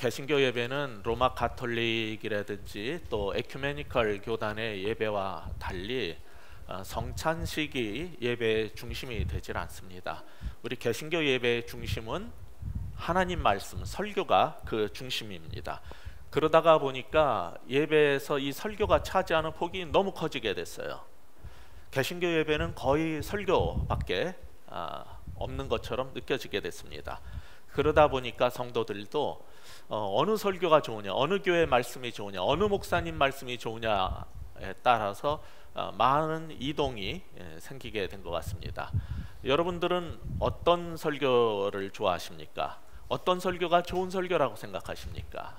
개신교 예배는 로마 가톨릭이라든지 또 에큐메니컬 교단의 예배와 달리 성찬식이 예배의 중심이 되질 않습니다. 우리 개신교 예배의 중심은 하나님 말씀, 설교가 그 중심입니다. 그러다가 보니까 예배에서 이 설교가 차지하는 폭이 너무 커지게 됐어요. 개신교 예배는 거의 설교밖에 없는 것처럼 느껴지게 됐습니다. 그러다 보니까 성도들도 어느 설교가 좋으냐, 어느 교회 말씀이 좋으냐, 어느 목사님 말씀이 좋으냐에 따라서 많은 이동이 생기게 된 것 같습니다. 여러분들은 어떤 설교를 좋아하십니까? 어떤 설교가 좋은 설교라고 생각하십니까?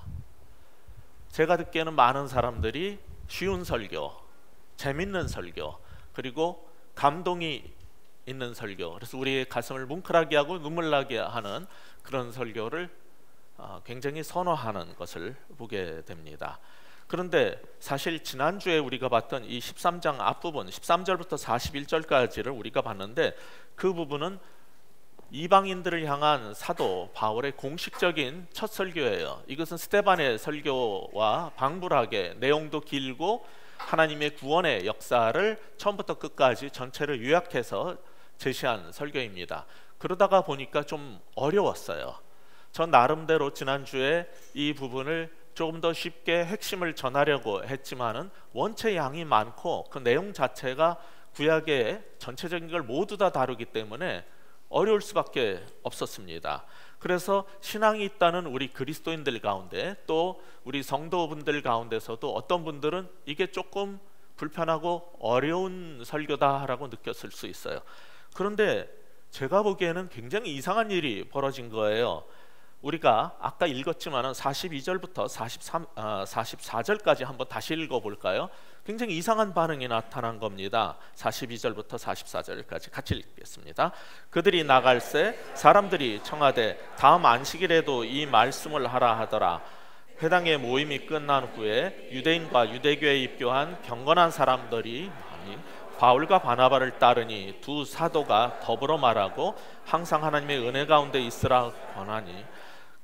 제가 듣기에는 많은 사람들이 쉬운 설교, 재밌는 설교, 그리고 감동이 있는 설교, 그래서 우리의 가슴을 뭉클하게 하고 눈물 나게 하는 그런 설교를 굉장히 선호하는 것을 보게 됩니다. 그런데 사실 지난주에 우리가 봤던 이 13장 앞부분 13절부터 41절까지를 우리가 봤는데, 그 부분은 이방인들을 향한 사도 바울의 공식적인 첫 설교예요. 이것은 스데반의 설교와 방불하게 내용도 길고 하나님의 구원의 역사를 처음부터 끝까지 전체를 요약해서 제시한 설교입니다. 그러다가 보니까 좀 어려웠어요. 전 나름대로 지난주에 이 부분을 조금 더 쉽게 핵심을 전하려고 했지만은 원체 양이 많고 그 내용 자체가 구약의 전체적인 걸 모두 다 다루기 때문에 어려울 수밖에 없었습니다. 그래서 신앙이 있다는 우리 그리스도인들 가운데, 또 우리 성도분들 가운데서도 어떤 분들은 이게 조금 불편하고 어려운 설교다라고 느꼈을 수 있어요. 그런데 제가 보기에는 굉장히 이상한 일이 벌어진 거예요. 우리가 아까 읽었지만 42절부터 44절까지 한번 다시 읽어볼까요? 굉장히 이상한 반응이 나타난 겁니다. 42절부터 44절까지 같이 읽겠습니다. 그들이 나갈새 사람들이 청하되 다음 안식일에도 이 말씀을 하라 하더라. 회당의 모임이 끝난 후에 유대인과 유대교에 입교한 경건한 사람들이 많이 바울과 바나바를 따르니 두 사도가 더불어 말하고 항상 하나님의 은혜 가운데 있으라 권하니,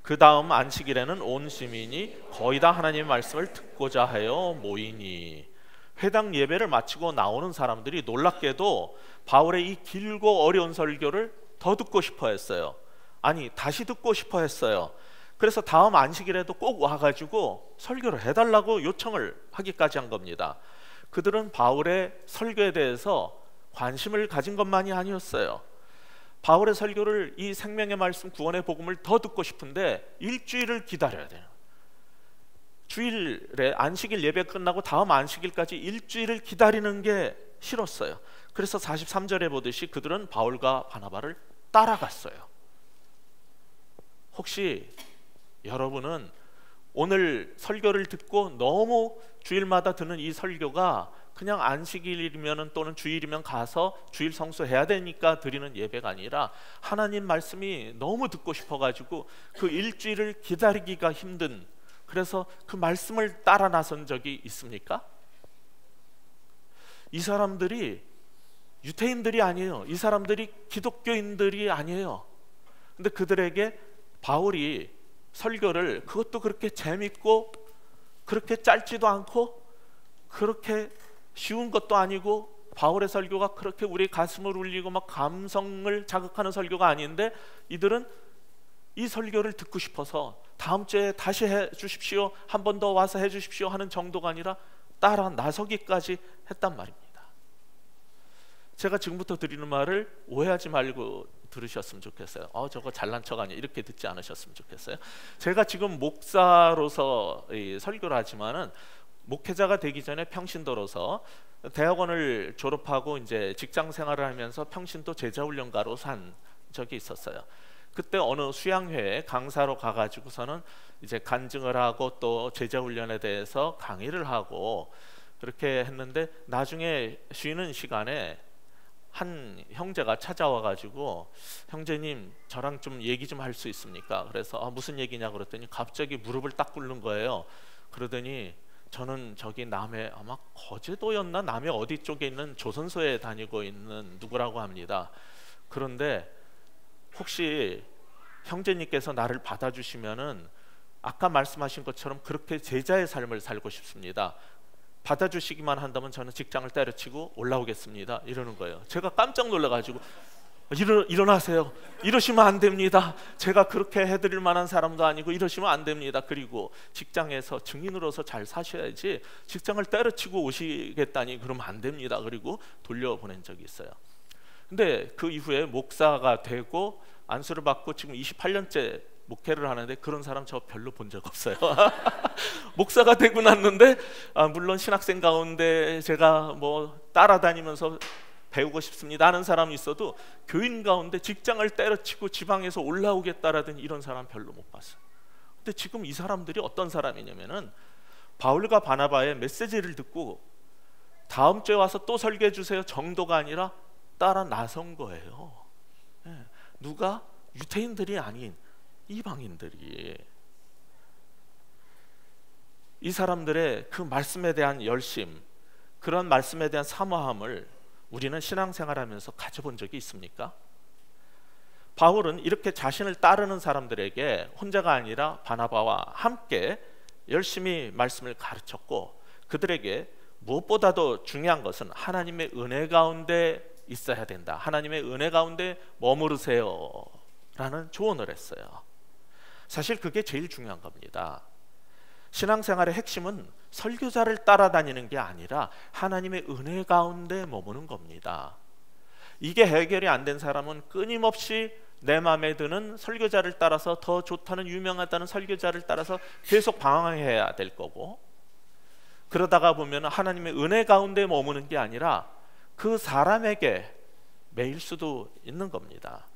그 다음 안식일에는 온 시민이 거의 다 하나님의 말씀을 듣고자 하여 모이니. 회당 예배를 마치고 나오는 사람들이 놀랍게도 바울의 이 길고 어려운 설교를 더 듣고 싶어 했어요. 아니, 다시 듣고 싶어 했어요. 그래서 다음 안식일에도 꼭 와가지고 설교를 해달라고 요청을 하기까지 한 겁니다. 그들은 바울의 설교에 대해서 관심을 가진 것만이 아니었어요. 바울의 설교를, 이 생명의 말씀 구원의 복음을 더 듣고 싶은데 일주일을 기다려야 돼요. 주일에 안식일 예배 끝나고 다음 안식일까지 일주일을 기다리는 게 싫었어요. 그래서 43절에 보듯이 그들은 바울과 바나바를 따라갔어요. 혹시 여러분은 오늘 설교를 듣고 너무 주일마다 듣는 이 설교가 그냥 안식일이면 또는 주일이면 가서 주일 성수해야 되니까 드리는 예배가 아니라 하나님 말씀이 너무 듣고 싶어가지고 그 일주일을 기다리기가 힘든, 그래서 그 말씀을 따라 나선 적이 있습니까? 이 사람들이 유태인들이 아니에요. 이 사람들이 기독교인들이 아니에요. 근데 그들에게 바울이 설교를, 그것도 그렇게 재밌고 그렇게 짧지도 않고 그렇게 쉬운 것도 아니고, 바울의 설교가 그렇게 우리 가슴을 울리고 막 감성을 자극하는 설교가 아닌데, 이들은 이 설교를 듣고 싶어서 다음 주에 다시 해 주십시오, 한 번 더 와서 해 주십시오 하는 정도가 아니라 따라 나서기까지 했단 말입니다. 제가 지금부터 드리는 말을 오해하지 말고 들으셨으면 좋겠어요. 저거 잘난 척 아니야, 이렇게 듣지 않으셨으면 좋겠어요. 제가 지금 목사로서 설교를 하지만은 목회자가 되기 전에 평신도로서 대학원을 졸업하고 이제 직장 생활을 하면서 평신도 제자훈련가로 산 적이 있었어요. 그때 어느 수양회에 강사로 가가지고서는 이제 간증을 하고 또 제자훈련에 대해서 강의를 하고 그렇게 했는데, 나중에 쉬는 시간에 한 형제가 찾아와가지고 형제님 저랑 좀 얘기 좀 할 수 있습니까? 그래서 무슨 얘기냐 그랬더니 갑자기 무릎을 딱 꿇는 거예요. 그러더니 저는 저기 남해 아마 거제도였나 남해 어디 쪽에 있는 조선소에 다니고 있는 누구라고 합니다. 그런데 혹시 형제님께서 나를 받아주시면은 아까 말씀하신 것처럼 그렇게 제자의 삶을 살고 싶습니다. 받아주시기만 한다면 저는 직장을 때려치고 올라오겠습니다. 이러는 거예요. 제가 깜짝 놀라가지고 일어나세요. 이러시면 안 됩니다. 제가 그렇게 해드릴 만한 사람도 아니고 이러시면 안 됩니다. 그리고 직장에서 증인으로서 잘 사셔야지 직장을 때려치고 오시겠다니 그러면 안 됩니다. 그리고 돌려보낸 적이 있어요. 근데 그 이후에 목사가 되고 안수를 받고 지금 28년째 목회를 하는데 그런 사람 저 별로 본 적 없어요. 목사가 되고 났는데 물론 신학생 가운데 제가 뭐 따라다니면서 배우고 싶습니다 하는 사람이 있어도 교인 가운데 직장을 때려치고 지방에서 올라오겠다라든 이런 사람 별로 못 봤어요. 근데 지금 이 사람들이 어떤 사람이냐면은 바울과 바나바의 메시지를 듣고 다음 주에 와서 또 설교해 주세요 정도가 아니라 따라 나선 거예요. 누가? 유태인들이 아닌 이방인들이. 이 사람들의 그 말씀에 대한 열심, 그런 말씀에 대한 사모함을 우리는 신앙생활하면서 가져본 적이 있습니까? 바울은 이렇게 자신을 따르는 사람들에게 혼자가 아니라 바나바와 함께 열심히 말씀을 가르쳤고 그들에게 무엇보다도 중요한 것은 하나님의 은혜 가운데 있어야 된다. 하나님의 은혜 가운데 머무르세요 라는 조언을 했어요. 사실 그게 제일 중요한 겁니다. 신앙생활의 핵심은 설교자를 따라다니는 게 아니라 하나님의 은혜 가운데 머무는 겁니다. 이게 해결이 안 된 사람은 끊임없이 내 마음에 드는 설교자를 따라서 더 좋다는 유명하다는 설교자를 따라서 계속 방황해야 될 거고 그러다가 보면 하나님의 은혜 가운데 머무는 게 아니라 그 사람에게 매일 수도 있는 겁니다.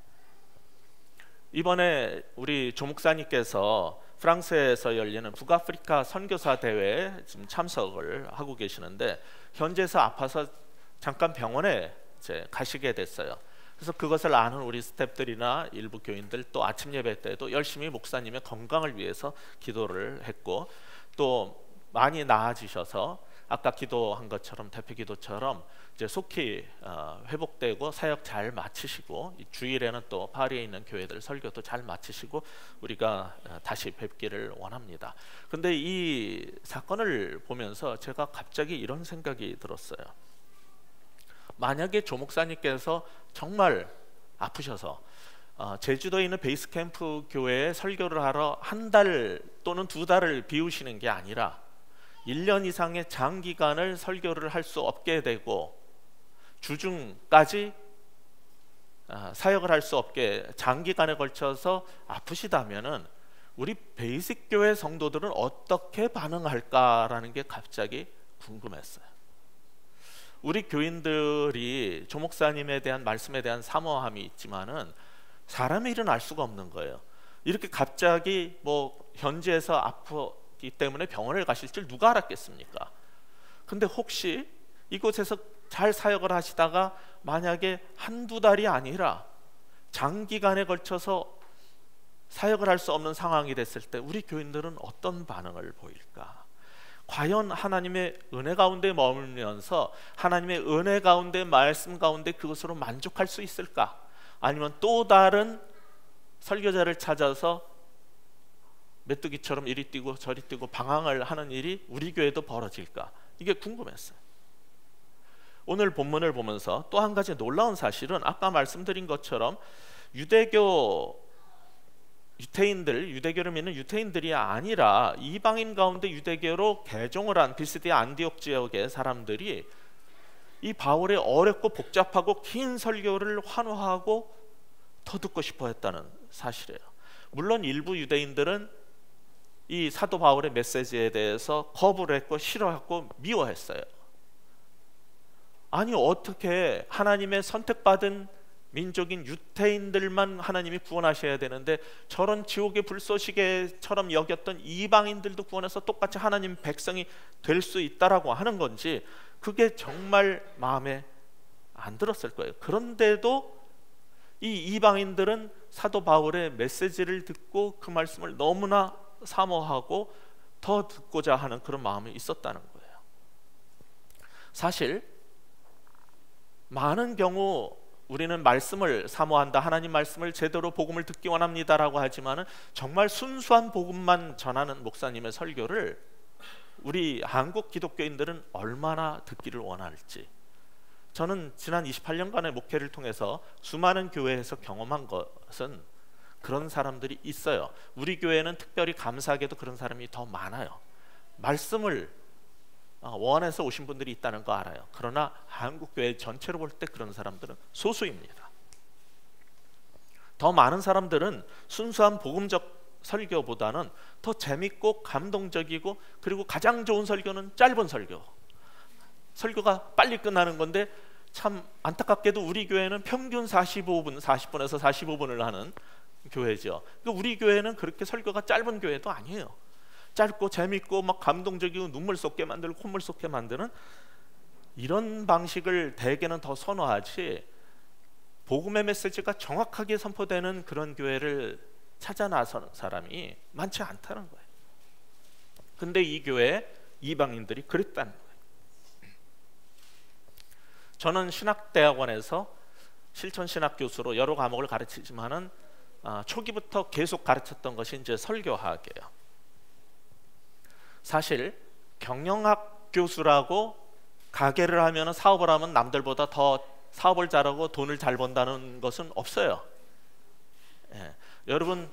이번에 우리 조 목사님께서 프랑스에서 열리는 북아프리카 선교사 대회에 지금 참석을 하고 계시는데 현지에서 아파서 잠깐 병원에 이제 가시게 됐어요. 그래서 그것을 아는 우리 스태프들이나 일부 교인들 또 아침 예배 때도 열심히 목사님의 건강을 위해서 기도를 했고 또 많이 나아지셔서 아까 기도한 것처럼 대표 기도처럼 이제 속히 회복되고 사역 잘 마치시고 주일에는 또 파리에 있는 교회들 설교도 잘 마치시고 우리가 다시 뵙기를 원합니다. 그런데 이 사건을 보면서 제가 갑자기 이런 생각이 들었어요. 만약에 조 목사님께서 정말 아프셔서 제주도에 있는 베이스캠프 교회에 설교를 하러 한 달 또는 두 달을 비우시는 게 아니라 1년 이상의 장기간을 설교를 할 수 없게 되고 주중까지 사역을 할 수 없게 장기간에 걸쳐서 아프시다면은 우리 베이직 교회 성도들은 어떻게 반응할까라는 게 갑자기 궁금했어요. 우리 교인들이 조 목사님에 대한 말씀에 대한 사모함이 있지만은 사람의 일은 알 수가 없는 거예요. 이렇게 갑자기 뭐 현지에서 아프기 때문에 병원을 가실 줄 누가 알았겠습니까? 근데 혹시 이곳에서 잘 사역을 하시다가 만약에 한두 달이 아니라 장기간에 걸쳐서 사역을 할 수 없는 상황이 됐을 때 우리 교인들은 어떤 반응을 보일까? 과연 하나님의 은혜 가운데 머물면서 하나님의 은혜 가운데 말씀 가운데 그것으로 만족할 수 있을까? 아니면 또 다른 설교자를 찾아서 메뚜기처럼 이리 뛰고 저리 뛰고 방황을 하는 일이 우리 교회도 벌어질까? 이게 궁금했어요. 오늘 본문을 보면서 또 한 가지 놀라운 사실은 아까 말씀드린 것처럼 유대교를 믿는 유태인들이 아니라 이방인 가운데 유대교로 개종을 한 비스디아 안디옥 지역의 사람들이 이 바울의 어렵고 복잡하고 긴 설교를 환호하고 더 듣고 싶어 했다는 사실이에요. 물론 일부 유대인들은 이 사도 바울의 메시지에 대해서 거부를 했고 싫어했고 미워했어요. 아니 어떻게 하나님의 선택받은 민족인 유태인들만 하나님이 구원하셔야 되는데 저런 지옥의 불쏘시개처럼 여겼던 이방인들도 구원해서 똑같이 하나님 백성이 될 수 있다라고 하는 건지 그게 정말 마음에 안 들었을 거예요. 그런데도 이 이방인들은 사도 바울의 메시지를 듣고 그 말씀을 너무나 사모하고 더 듣고자 하는 그런 마음이 있었다는 거예요. 사실 많은 경우 우리는 말씀을 사모한다, 하나님 말씀을 제대로 복음을 듣기 원합니다라고 하지만은 정말 순수한 복음만 전하는 목사님의 설교를 우리 한국 기독교인들은 얼마나 듣기를 원할지, 저는 지난 28년간의 목회를 통해서 수많은 교회에서 경험한 것은 그런 사람들이 있어요. 우리 교회는 특별히 감사하게도 그런 사람이 더 많아요. 말씀을 원해서 오신 분들이 있다는 거 알아요. 그러나 한국 교회 전체로 볼 때 그런 사람들은 소수입니다. 더 많은 사람들은 순수한 복음적 설교보다는 더 재밌고 감동적이고, 그리고 가장 좋은 설교는 짧은 설교. 설교가 빨리 끝나는 건데 참 안타깝게도 우리 교회는 평균 40분에서 45분을 하는 교회죠. 그러니까 우리 교회는 그렇게 설교가 짧은 교회도 아니에요. 짧고 재밌고 막 감동적이고 눈물 쏟게 만들고 콧물 쏟게 만드는 이런 방식을 대개는 더 선호하지, 복음의 메시지가 정확하게 선포되는 그런 교회를 찾아 나서는 사람이 많지 않다는 거예요. 근데 이 교회 이방인들이 그랬다는 거예요. 저는 신학대학원에서 실천신학 교수로 여러 과목을 가르치지만은 초기부터 계속 가르쳤던 것이 이제 설교학이에요. 사실 경영학 교수라고 가게를 하면, 사업을 하면 남들보다 더 사업을 잘하고 돈을 잘 번다는 것은 없어요. 예. 여러분,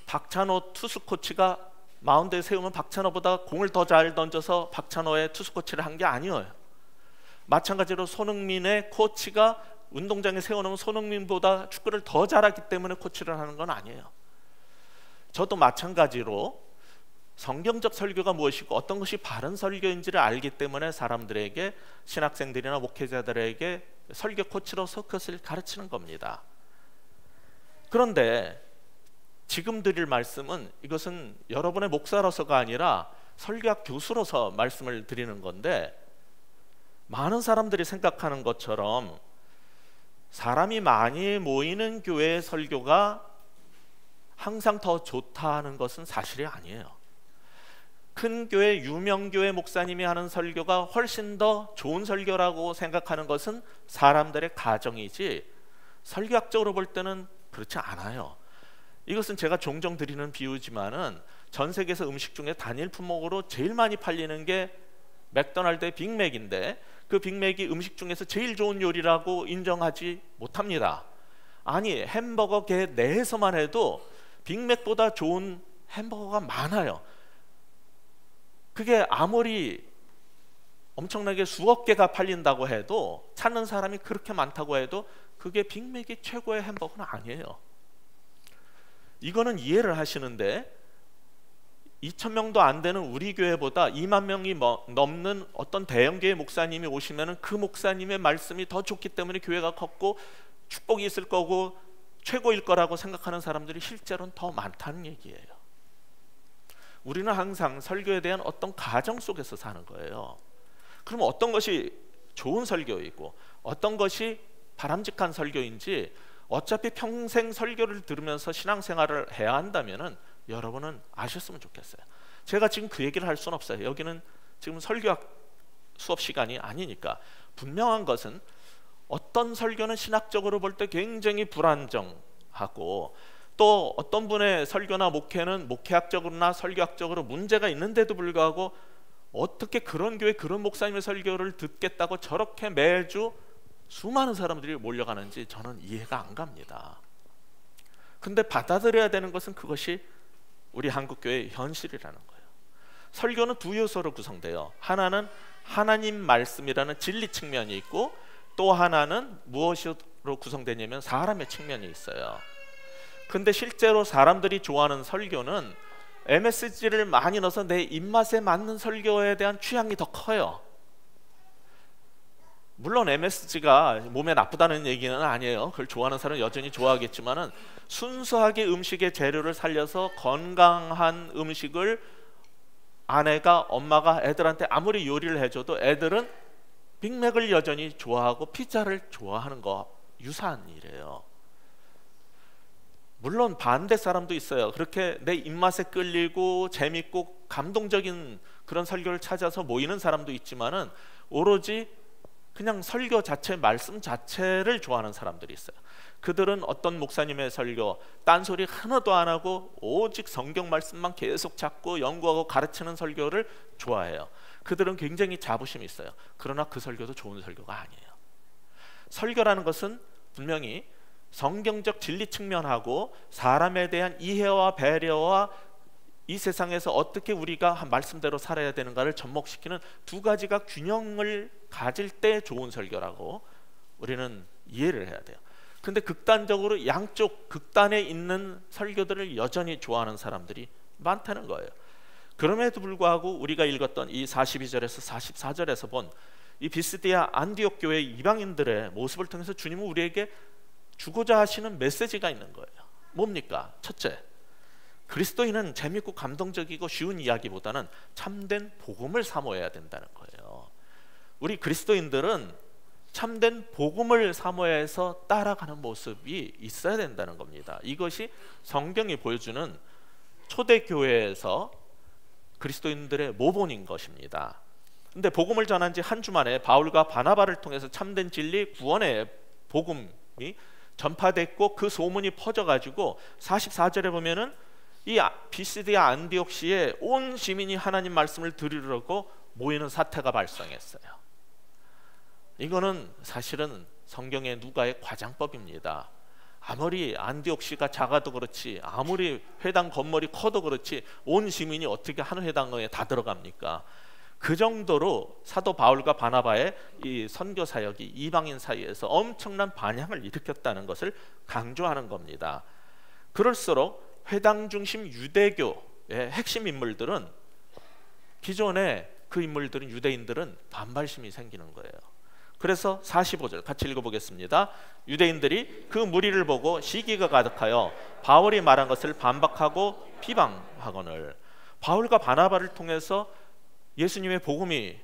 박찬호 투수 코치가 마운드에 세우면 박찬호보다 공을 더 잘 던져서 박찬호의 투수 코치를 한 게 아니에요. 마찬가지로 손흥민의 코치가 운동장에 세워놓으면 손흥민보다 축구를 더 잘하기 때문에 코치를 하는 건 아니에요. 저도 마찬가지로 성경적 설교가 무엇이고 어떤 것이 바른 설교인지를 알기 때문에 사람들에게, 신학생들이나 목회자들에게 설교 코치로서 그것을 가르치는 겁니다. 그런데 지금 드릴 말씀은, 이것은 여러분의 목사로서가 아니라 설교학 교수로서 말씀을 드리는 건데, 많은 사람들이 생각하는 것처럼 사람이 많이 모이는 교회의 설교가 항상 더 좋다는 것은 사실이 아니에요. 큰 교회, 유명 교회 목사님이 하는 설교가 훨씬 더 좋은 설교라고 생각하는 것은 사람들의 가정이지, 설교학적으로 볼 때는 그렇지 않아요. 이것은 제가 종종 드리는 비유지만은 전 세계에서 음식 중에 단일 품목으로 제일 많이 팔리는 게 맥도날드의 빅맥인데, 그 빅맥이 음식 중에서 제일 좋은 요리라고 인정하지 못합니다. 아니, 햄버거계 내에서만 해도 빅맥보다 좋은 햄버거가 많아요. 그게 아무리 엄청나게 수억 개가 팔린다고 해도, 찾는 사람이 그렇게 많다고 해도 그게 빅맥이 최고의 햄버거는 아니에요. 이거는 이해를 하시는데, 2,000명도 안 되는 우리 교회보다 2만 명이 넘는 어떤 대형교회 목사님이 오시면 그 목사님의 말씀이 더 좋기 때문에 교회가 컸고 축복이 있을 거고 최고일 거라고 생각하는 사람들이 실제로는 더 많다는 얘기예요. 우리는 항상 설교에 대한 어떤 가정 속에서 사는 거예요. 그럼 어떤 것이 좋은 설교이고 어떤 것이 바람직한 설교인지, 어차피 평생 설교를 들으면서 신앙생활을 해야 한다면은 여러분은 아셨으면 좋겠어요. 제가 지금 그 얘기를 할 수는 없어요. 여기는 지금 설교학 수업 시간이 아니니까. 분명한 것은 어떤 설교는 신학적으로 볼 때 굉장히 불안정하고, 또 어떤 분의 설교나 목회는 목회학적으로나 설교학적으로 문제가 있는데도 불구하고 어떻게 그런 교회, 그런 목사님의 설교를 듣겠다고 저렇게 매주 수많은 사람들이 몰려가는지 저는 이해가 안 갑니다. 근데 받아들여야 되는 것은 그것이 우리 한국교회의 현실이라는 거예요. 설교는 두 요소로 구성돼요. 하나는 하나님 말씀이라는 진리 측면이 있고, 또 하나는 무엇으로 구성되냐면 사람의 측면이 있어요. 근데 실제로 사람들이 좋아하는 설교는 MSG를 많이 넣어서 내 입맛에 맞는 설교에 대한 취향이 더 커요. 물론 MSG가 몸에 나쁘다는 얘기는 아니에요. 그걸 좋아하는 사람은 여전히 좋아하겠지만은, 순수하게 음식의 재료를 살려서 건강한 음식을 아내가, 엄마가 애들한테 아무리 요리를 해줘도 애들은 빅맥을 여전히 좋아하고 피자를 좋아하는 거 유사한 일이에요. 물론 반대 사람도 있어요. 그렇게 내 입맛에 끌리고 재밌고 감동적인 그런 설교를 찾아서 모이는 사람도 있지만은, 오로지 그냥 설교 자체, 말씀 자체를 좋아하는 사람들이 있어요. 그들은 어떤 목사님의 설교 딴소리 하나도 안 하고 오직 성경 말씀만 계속 찾고 연구하고 가르치는 설교를 좋아해요. 그들은 굉장히 자부심이 있어요. 그러나 그 설교도 좋은 설교가 아니에요. 설교라는 것은 분명히 성경적 진리 측면하고 사람에 대한 이해와 배려와 이 세상에서 어떻게 우리가 한 말씀대로 살아야 되는가를 접목시키는 두 가지가 균형을 가질 때 좋은 설교라고 우리는 이해를 해야 돼요. 근데 극단적으로 양쪽 극단에 있는 설교들을 여전히 좋아하는 사람들이 많다는 거예요. 그럼에도 불구하고 우리가 읽었던 이 42절에서 44절에서 본 이 비스디아 안디옥 교회 이방인들의 모습을 통해서 주님은 우리에게 주고자 하시는 메시지가 있는 거예요. 뭡니까? 첫째, 그리스도인은 재밌고 감동적이고 쉬운 이야기보다는 참된 복음을 사모해야 된다는 거예요. 우리 그리스도인들은 참된 복음을 사모해서 따라가는 모습이 있어야 된다는 겁니다. 이것이 성경이 보여주는 초대교회에서 그리스도인들의 모본인 것입니다. 근데 복음을 전한 지 한 주 만에 바울과 바나바를 통해서 참된 진리, 구원의 복음이 전파됐고 그 소문이 퍼져가지고 44절에 보면은 이 비시디아 안디옥시에 온 시민이 하나님 말씀을 들으려고 모이는 사태가 발생했어요. 이거는 사실은 성경의 누가의 과장법입니다. 아무리 안디옥시가 작아도 그렇지, 아무리 회당 건물이 커도 그렇지, 온 시민이 어떻게 한 회당에 다 들어갑니까? 그 정도로 사도 바울과 바나바의 이 선교 사역이 이방인 사이에서 엄청난 반향을 일으켰다는 것을 강조하는 겁니다. 그럴수록 회당 중심 유대교의 핵심 인물들은, 기존의 그 인물들은, 유대인들은 반발심이 생기는 거예요. 그래서 45절 같이 읽어보겠습니다. 유대인들이 그 무리를 보고 시기가 가득하여 바울이 말한 것을 반박하고 비방하거늘. 바울과 바나바를 통해서 예수님의 복음이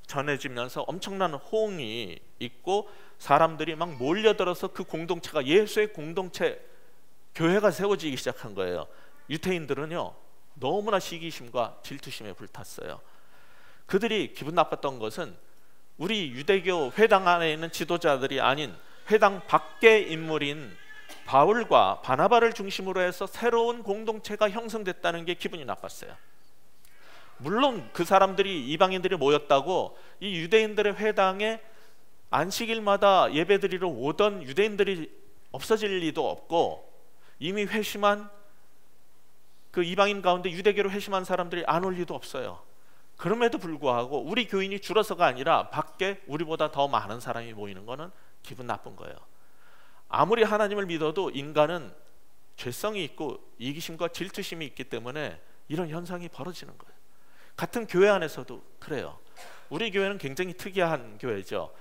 전해지면서 엄청난 호응이 있고 사람들이 막 몰려들어서 그 공동체가 예수의 공동체, 교회가 세워지기 시작한 거예요. 유대인들은요 너무나 시기심과 질투심에 불탔어요. 그들이 기분 나빴던 것은 우리 유대교 회당 안에 있는 지도자들이 아닌 회당 밖의 인물인 바울과 바나바를 중심으로 해서 새로운 공동체가 형성됐다는 게 기분이 나빴어요. 물론 그 사람들이, 이방인들이 모였다고 이 유대인들의 회당에 안식일마다 예배드리러 오던 유대인들이 없어질 리도 없고, 이미 회심한 그 이방인 가운데 유대교로 회심한 사람들이 안 올 리도 없어요. 그럼에도 불구하고 우리 교인이 줄어서가 아니라 밖에 우리보다 더 많은 사람이 모이는 거는 기분 나쁜 거예요. 아무리 하나님을 믿어도 인간은 죄성이 있고 이기심과 질투심이 있기 때문에 이런 현상이 벌어지는 거예요. 같은 교회 안에서도 그래요. 우리 교회는 굉장히 특이한 교회죠.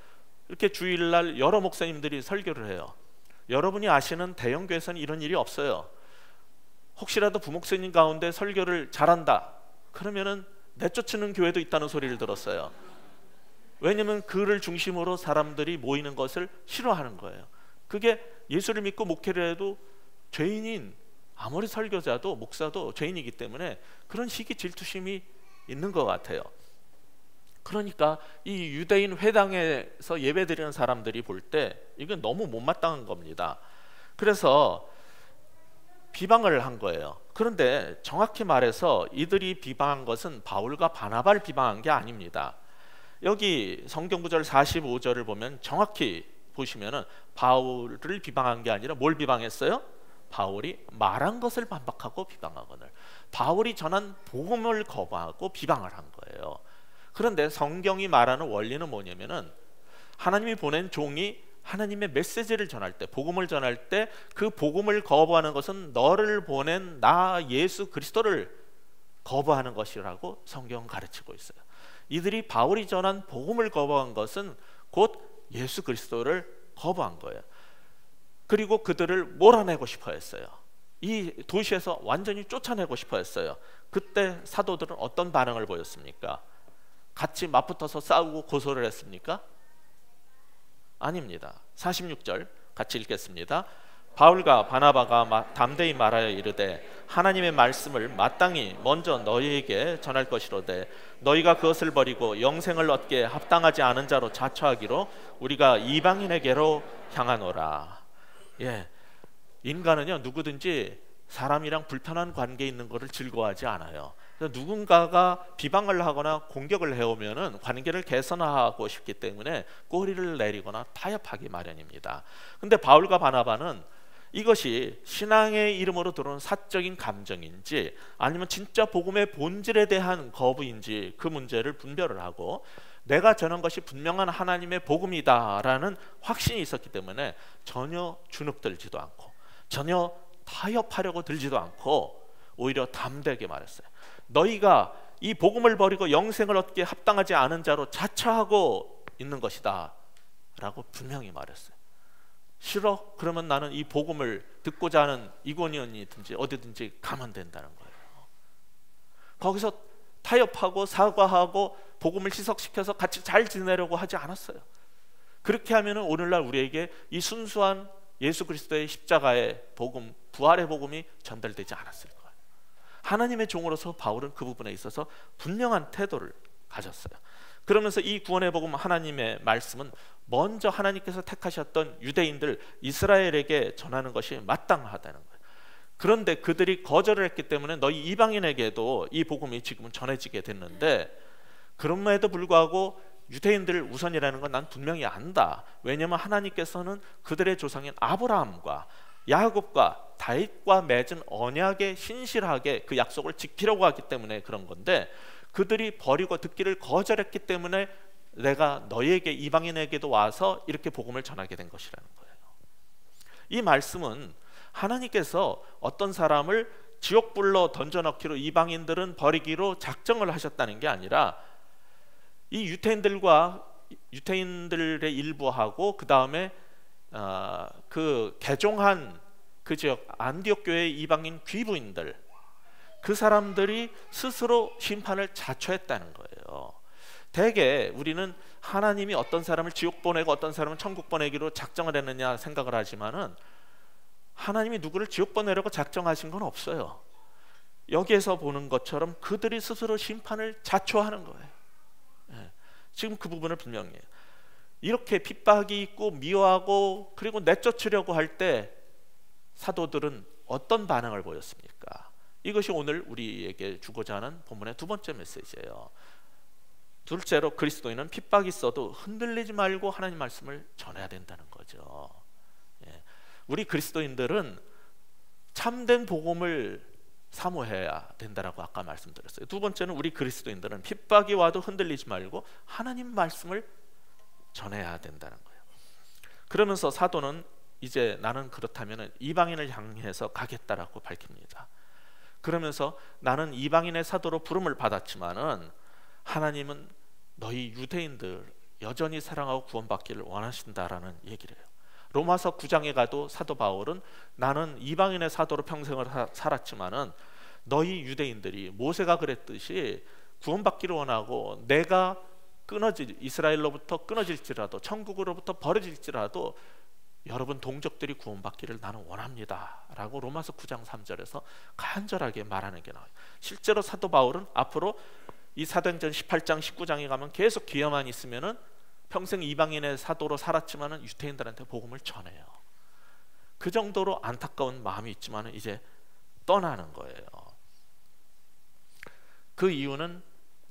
이렇게 주일날 여러 목사님들이 설교를 해요. 여러분이 아시는 대형 교회에서는 이런 일이 없어요. 혹시라도 부목사님 가운데 설교를 잘한다 그러면은 내쫓는 교회도 있다는 소리를 들었어요. 왜냐하면 그를 중심으로 사람들이 모이는 것을 싫어하는 거예요. 그게 예수를 믿고 목회를 해도 죄인인, 아무리 설교자도 목사도 죄인이기 때문에 그런 시기 질투심이 있는 것 같아요. 그러니까 이 유대인 회당에서 예배드리는 사람들이 볼 때 이건 너무 못마땅한 겁니다. 그래서 비방을 한 거예요. 그런데 정확히 말해서 이들이 비방한 것은 바울과 바나바를 비방한 게 아닙니다. 여기 성경 구절 45절을 보면 정확히 보시면은 바울을 비방한 게 아니라 뭘 비방했어요? 바울이 말한 것을 반박하고 비방하거늘. 바울이 전한 복음을 거부하고 비방을 한 거예요. 그런데 성경이 말하는 원리는 뭐냐면은 하나님이 보낸 종이 하나님의 메시지를 전할 때, 복음을 전할 때 그 복음을 거부하는 것은 너를 보낸 나 예수 그리스도를 거부하는 것이라고 성경은 가르치고 있어요. 이들이 바울이 전한 복음을 거부한 것은 곧 예수 그리스도를 거부한 거예요. 그리고 그들을 몰아내고 싶어 했어요. 이 도시에서 완전히 쫓아내고 싶어 했어요. 그때 사도들은 어떤 반응을 보였습니까? 같이 맞붙어서 싸우고 고소를 했습니까? 아닙니다. 46절 같이 읽겠습니다. 바울과 바나바가 담대히 말하여 이르되 하나님의 말씀을 마땅히 먼저 너희에게 전할 것이로되 너희가 그것을 버리고 영생을 얻게 합당하지 않은 자로 자처하기로 우리가 이방인에게로 향하노라. 예, 인간은요 누구든지 사람이랑 불편한 관계에 있는 것을 즐거워하지 않아요. 누군가가 비방을 하거나 공격을 해오면은 관계를 개선하고 싶기 때문에 꼬리를 내리거나 타협하기 마련입니다. 근데 바울과 바나바는 이것이 신앙의 이름으로 들어오는 사적인 감정인지 아니면 진짜 복음의 본질에 대한 거부인지 그 문제를 분별을 하고 내가 전한 것이 분명한 하나님의 복음이다라는 확신이 있었기 때문에 전혀 주눅들지도 않고 전혀 타협하려고 들지도 않고 오히려 담대하게 말했어요. 너희가 이 복음을 버리고 영생을 얻기에 합당하지 않은 자로 자처하고 있는 것이다 라고 분명히 말했어요. 싫어? 그러면 나는 이 복음을 듣고자 하는 이고니온이든지 어디든지 가면 된다는 거예요. 거기서 타협하고 사과하고 복음을 희석시켜서 같이 잘 지내려고 하지 않았어요. 그렇게 하면 오늘날 우리에게 이 순수한 예수 그리스도의 십자가의 복음, 부활의 복음이 전달되지 않았을 거예요. 하나님의 종으로서 바울은 그 부분에 있어서 분명한 태도를 가졌어요. 그러면서 이 구원의 복음, 하나님의 말씀은 먼저 하나님께서 택하셨던 유대인들 이스라엘에게 전하는 것이 마땅하다는 거예요. 그런데 그들이 거절을 했기 때문에 너희 이방인에게도 이 복음이 지금은 전해지게 됐는데, 그럼에도 불구하고 유대인들 우선이라는 건 난 분명히 안다. 왜냐하면 하나님께서는 그들의 조상인 아브라함과 야곱과 다윗과 맺은 언약에 신실하게 그 약속을 지키려고 하기 때문에 그런 건데, 그들이 버리고 듣기를 거절했기 때문에 내가 너희에게 이방인에게도 와서 이렇게 복음을 전하게 된 것이라는 거예요. 이 말씀은 하나님께서 어떤 사람을 지옥불로 던져넣기로 이방인들은 버리기로 작정을 하셨다는 게 아니라 이 유대인들의 일부하고 그 다음에 그 개종한 그 지역 안디옥 교회의 이방인 귀부인들, 그 사람들이 스스로 심판을 자초했다는 거예요. 대개 우리는 하나님이 어떤 사람을 지옥 보내고 어떤 사람을 천국 보내기로 작정을 했느냐 생각을 하지만은 하나님이 누구를 지옥 보내려고 작정하신 건 없어요. 여기에서 보는 것처럼 그들이 스스로 심판을 자초하는 거예요. 지금 그 부분을 분명히 해요. 이렇게 핍박이 있고 미워하고 그리고 내쫓으려고 할 때 사도들은 어떤 반응을 보였습니까? 이것이 오늘 우리에게 주고자 하는 본문의 두 번째 메시지예요. 둘째로, 그리스도인은 핍박이 있어도 흔들리지 말고 하나님 말씀을 전해야 된다는 거죠. 우리 그리스도인들은 참된 복음을 사모해야 된다라고 아까 말씀드렸어요. 두 번째는, 우리 그리스도인들은 핍박이 와도 흔들리지 말고 하나님 말씀을 전해야 된다는 거예요. 그러면서 사도는 이제 나는 그렇다면 이방인을 향해서 가겠다라고 밝힙니다. 그러면서 나는 이방인의 사도로 부름을 받았지만은 하나님은 너희 유대인들 여전히 사랑하고 구원받기를 원하신다라는 얘기를 해요. 로마서 9장에 가도 사도 바울은 나는 이방인의 사도로 평생을 살았지만은 너희 유대인들이 모세가 그랬듯이 구원받기를 원하고 내가 이스라엘로부터 끊어질지라도 천국으로부터 버려질지라도 여러분 동족들이 구원받기를 나는 원합니다 라고 로마서 9장 3절에서 간절하게 말하는 게 나와요. 실제로 사도 바울은 앞으로 이 사도행전 18장 19장에 가면 계속 기회만 있으면은 평생 이방인의 사도로 살았지만은 유대인들한테 복음을 전해요. 그 정도로 안타까운 마음이 있지만은 이제 떠나는 거예요. 그 이유는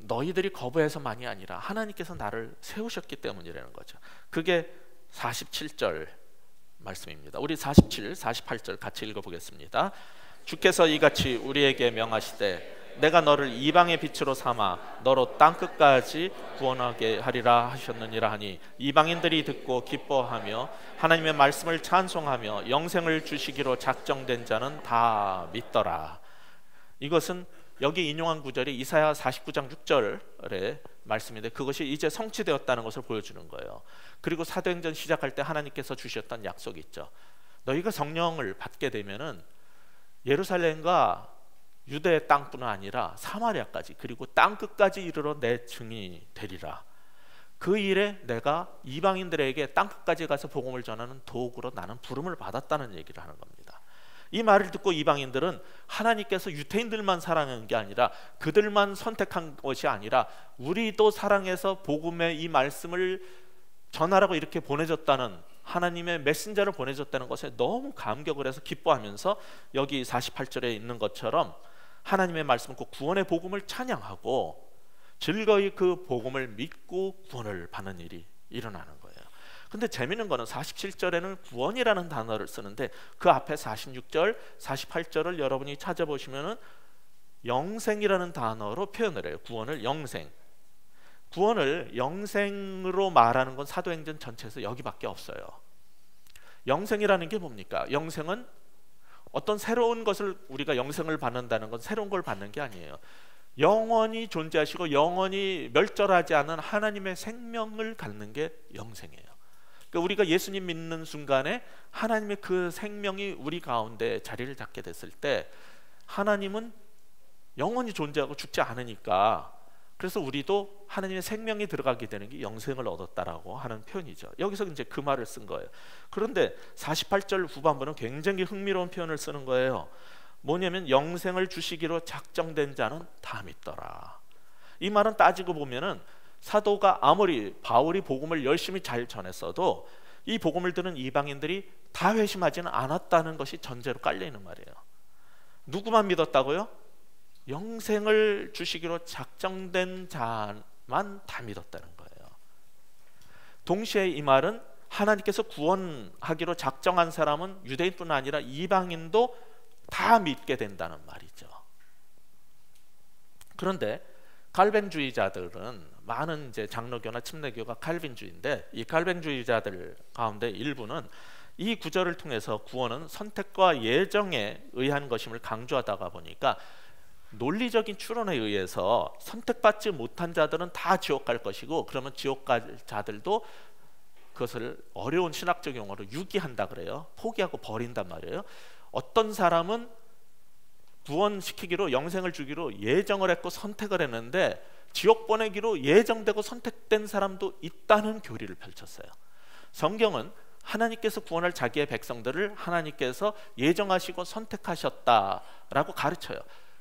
너희들이 거부해서만이 아니라 하나님께서 나를 세우셨기 때문이라는 거죠. 그게 47절 말씀입니다. 우리 47, 48절 같이 읽어보겠습니다. 주께서 이같이 우리에게 명하시되 내가 너를 이방의 빛으로 삼아 너로 땅끝까지 구원하게 하리라 하셨느니라 하니 이방인들이 듣고 기뻐하며 하나님의 말씀을 찬송하며 영생을 주시기로 작정된 자는 다 믿더라. 이것은 여기 인용한 구절이 이사야 49장 6절의 말씀인데 그것이 이제 성취되었다는 것을 보여주는 거예요. 그리고 사도행전 시작할 때 하나님께서 주셨던 약속이 있죠. 너희가 성령을 받게 되면은 예루살렘과 유대의 땅뿐만 아니라 사마리아까지 그리고 땅끝까지 이르러 내 증인이 되리라. 그 일에 내가 이방인들에게 땅끝까지 가서 복음을 전하는 도구로 나는 부름을 받았다는 얘기를 하는 겁니다. 이 말을 듣고 이방인들은 하나님께서 유대인들만 사랑한 게 아니라 그들만 선택한 것이 아니라 우리도 사랑해서 복음의 이 말씀을 전하라고 이렇게 보내줬다는, 하나님의 메신저를 보내줬다는 것에 너무 감격을 해서 기뻐하면서 여기 48절에 있는 것처럼 하나님의 말씀, 그 구원의 복음을 찬양하고 즐거이 그 복음을 믿고 구원을 받는 일이 일어나는 거예요. 근데 재미있는 거는 47절에는 구원이라는 단어를 쓰는데 그 앞에 46절, 48절을 여러분이 찾아보시면은 영생이라는 단어로 표현을 해요. 구원을 영생. 구원을 영생으로 말하는 건 사도행전 전체에서 여기밖에 없어요. 영생이라는 게 뭡니까? 영생은 어떤 새로운 것을, 우리가 영생을 받는다는 건 새로운 걸 받는 게 아니에요. 영원히 존재하시고 영원히 멸절하지 않은 하나님의 생명을 갖는 게 영생이에요. 그러니까 우리가 예수님 믿는 순간에 하나님의 그 생명이 우리 가운데 자리를 잡게 됐을 때 하나님은 영원히 존재하고 죽지 않으니까, 그래서 우리도 하나님의 생명이 들어가게 되는 게 영생을 얻었다라고 하는 표현이죠. 여기서 이제 그 말을 쓴 거예요. 그런데 48절 후반부는 굉장히 흥미로운 표현을 쓰는 거예요. 뭐냐면 영생을 주시기로 작정된 자는 다 믿더라. 이 말은 따지고 보면은 사도가 아무리 바울이 복음을 열심히 잘 전했어도 이 복음을 들은 이방인들이 다 회심하지는 않았다는 것이 전제로 깔려 있는 말이에요. 누구만 믿었다고요? 영생을 주시기로 작정된 자만 다 믿었다는 거예요. 동시에 이 말은 하나님께서 구원하기로 작정한 사람은 유대인뿐 아니라 이방인도 다 믿게 된다는 말이죠. 그런데 칼빈주의자들은, 많은 이제 장로교나 침례교가 칼빈주의인데, 이 칼빈주의자들 가운데 일부는 이 구절을 통해서 구원은 선택과 예정에 의한 것임을 강조하다가 보니까 논리적인 추론에 의해서 선택받지 못한 자들은 다 지옥 갈 것이고, 그러면 지옥 갈 자들도 그것을 어려운 신학적 용어로 유기한다 그래요. 포기하고 버린단 말이에요. 어떤 사람은 구원시키기로, 영생을 주기로 예정을 했고 선택을 했는데 지옥 보내기로 예정되고 선택된 사람도 있다는 교리를 펼쳤어요. 성경은 하나님께서 구원할 자기의 백성들을 하나님께서 예정하시고 선택하셨다라고 가르쳐요.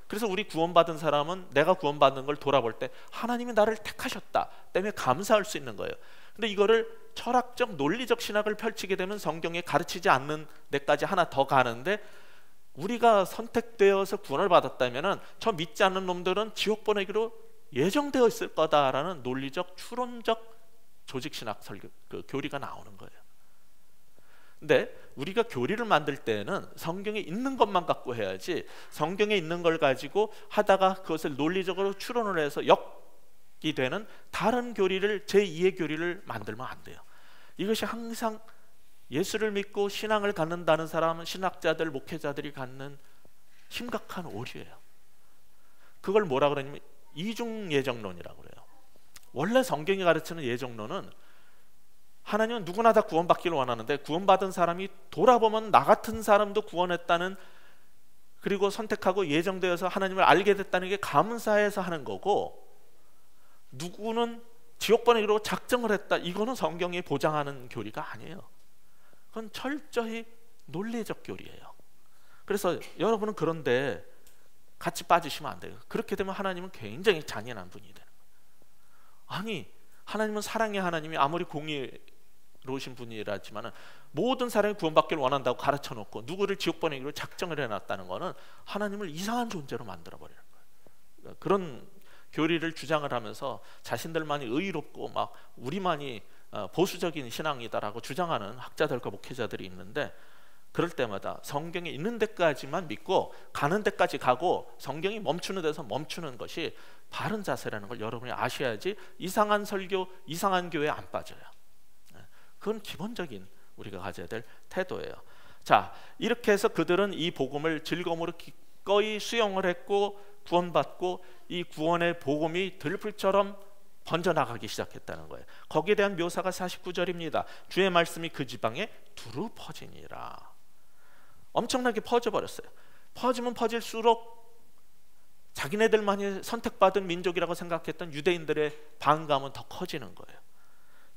그래서 우리 구원받은 사람은 내가 구원받는 걸 돌아볼 때 하나님이 나를 택하셨다 때문에 감사할 수 있는 거예요. 근데 이거를 철학적 논리적 신학을 펼치게 되면 성경에 가르치지 않는 데까지 하나 더 가는데, 우리가 선택되어서 구원을 받았다면 저 믿지 않는 놈들은 지옥 보내기로 예정되어 있을 거다라는 논리적 추론적 조직신학 그 교리가 나오는 거예요. 근데 우리가 교리를 만들 때는 성경에 있는 것만 갖고 해야지, 성경에 있는 걸 가지고 하다가 그것을 논리적으로 추론을 해서 역이 되는 다른 교리를, 제2의 교리를 만들면 안 돼요. 이것이 항상 예수를 믿고 신앙을 갖는다는 사람은, 신학자들, 목회자들이 갖는 심각한 오류예요. 그걸 뭐라 그러냐면 이중 예정론이라고 그래요. 원래 성경이 가르치는 예정론은 하나님은 누구나 다 구원받기를 원하는데 구원받은 사람이 돌아보면 나 같은 사람도 구원했다는, 그리고 선택하고 예정되어서 하나님을 알게 됐다는 게 감사해서 하는 거고, 누구는 지옥 보내기로 작정을 했다, 이거는 성경이 보장하는 교리가 아니에요. 그건 철저히 논리적 교리예요. 그래서 여러분은 그런데 같이 빠지시면 안 돼요. 그렇게 되면 하나님은 굉장히 잔인한 분이 되는 거예요. 아니, 하나님은 사랑의 하나님이 아무리 공의로우신 분이라지만 모든 사람이 구원받기를 원한다고 가르쳐 놓고 누구를 지옥 보내기로 작정을 해놨다는 것은 하나님을 이상한 존재로 만들어버리는 거예요. 그런 교리를 주장을 하면서 자신들만이 의롭고 막 우리만이 보수적인 신앙이다라고 주장하는 학자들과 목회자들이 있는데, 그럴 때마다 성경에 있는 데까지만 믿고 가는 데까지 가고 성경이 멈추는 데서 멈추는 것이 바른 자세라는 걸 여러분이 아셔야지 이상한 설교, 이상한 교회에 안 빠져요. 그건 기본적인 우리가 가져야 될 태도예요. 자, 이렇게 해서 그들은 이 복음을 즐거움으로 기꺼이 수용을 했고 구원받고 이 구원의 복음이 들풀처럼 번져나가기 시작했다는 거예요. 거기에 대한 묘사가 49절입니다. 주의 말씀이 그 지방에 두루 퍼지니라. 엄청나게 퍼져버렸어요. 퍼지면 퍼질수록 자기네들만이 선택받은 민족이라고 생각했던 유대인들의 반감은 더 커지는 거예요.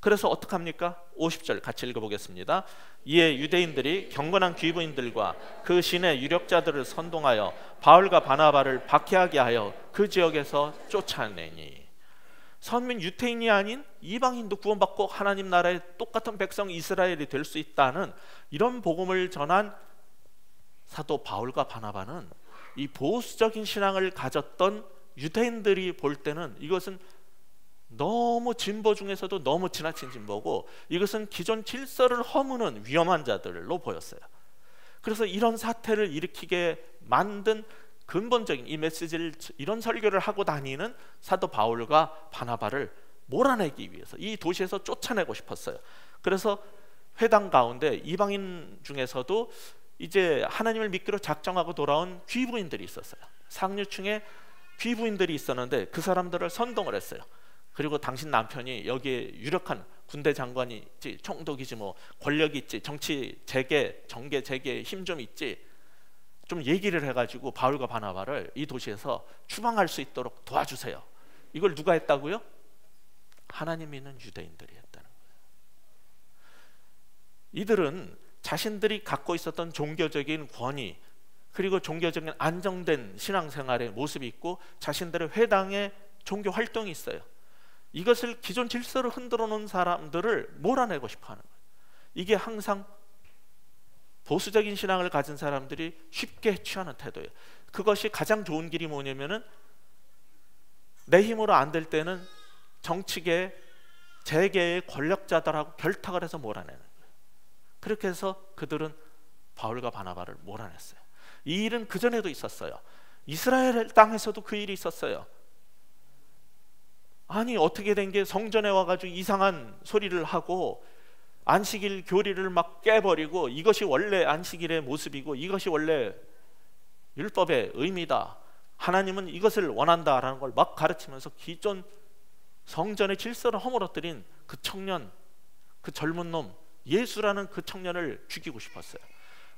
그래서 어떡합니까? 50절 같이 읽어보겠습니다. 이에 유대인들이 경건한 귀부인들과 그 시내 유력자들을 선동하여 바울과 바나바를 박해하게 하여 그 지역에서 쫓아내니. 선민 유태인이 아닌 이방인도 구원받고 하나님 나라의 똑같은 백성 이스라엘이 될 수 있다는 이런 복음을 전한 사도 바울과 바나바는 이 보수적인 신앙을 가졌던 유대인들이 볼 때는 이것은 너무 진보 중에서도 너무 지나친 진보고, 이것은 기존 질서를 허무는 위험한 자들로 보였어요. 그래서 이런 사태를 일으키게 만든 근본적인 이 메시지를, 이런 설교를 하고 다니는 사도 바울과 바나바를 몰아내기 위해서 이 도시에서 쫓아내고 싶었어요. 그래서 회당 가운데 이방인 중에서도 이제 하나님을 믿기로 작정하고 돌아온 귀부인들이 있었어요. 상류층의 귀부인들이 있었는데 그 사람들을 선동을 했어요. 그리고 당신 남편이 여기에 유력한 군대 장관이 있지, 총독이지, 뭐 권력이 있지, 정치 재계, 정계 재계에 힘 좀 있지, 좀 얘기를 해가지고 바울과 바나바를 이 도시에서 추방할 수 있도록 도와주세요. 이걸 누가 했다고요? 하나님 믿는 유대인들이 했다는 거예요. 이들은 자신들이 갖고 있었던 종교적인 권위, 그리고 종교적인 안정된 신앙생활의 모습이 있고 자신들의 회당의 종교 활동이 있어요. 이것을 기존 질서를 흔들어 놓은 사람들을 몰아내고 싶어 하는 거예요. 이게 항상 보수적인 신앙을 가진 사람들이 쉽게 취하는 태도예요. 그것이 가장 좋은 길이 뭐냐면은 내 힘으로 안 될 때는 정치계, 재계의 권력자들하고 결탁을 해서 몰아내는 거예요. 그렇게 해서 그들은 바울과 바나바를 몰아냈어요. 이 일은 그전에도 있었어요. 이스라엘 땅에서도 그 일이 있었어요. 아니 어떻게 된 게 성전에 와가지고 이상한 소리를 하고 안식일 교리를 막 깨버리고, 이것이 원래 안식일의 모습이고 이것이 원래 율법의 의미다, 하나님은 이것을 원한다라는 걸 막 가르치면서 기존 성전의 질서를 허물어뜨린 그 청년, 그 젊은 놈 예수라는 그 청년을 죽이고 싶었어요.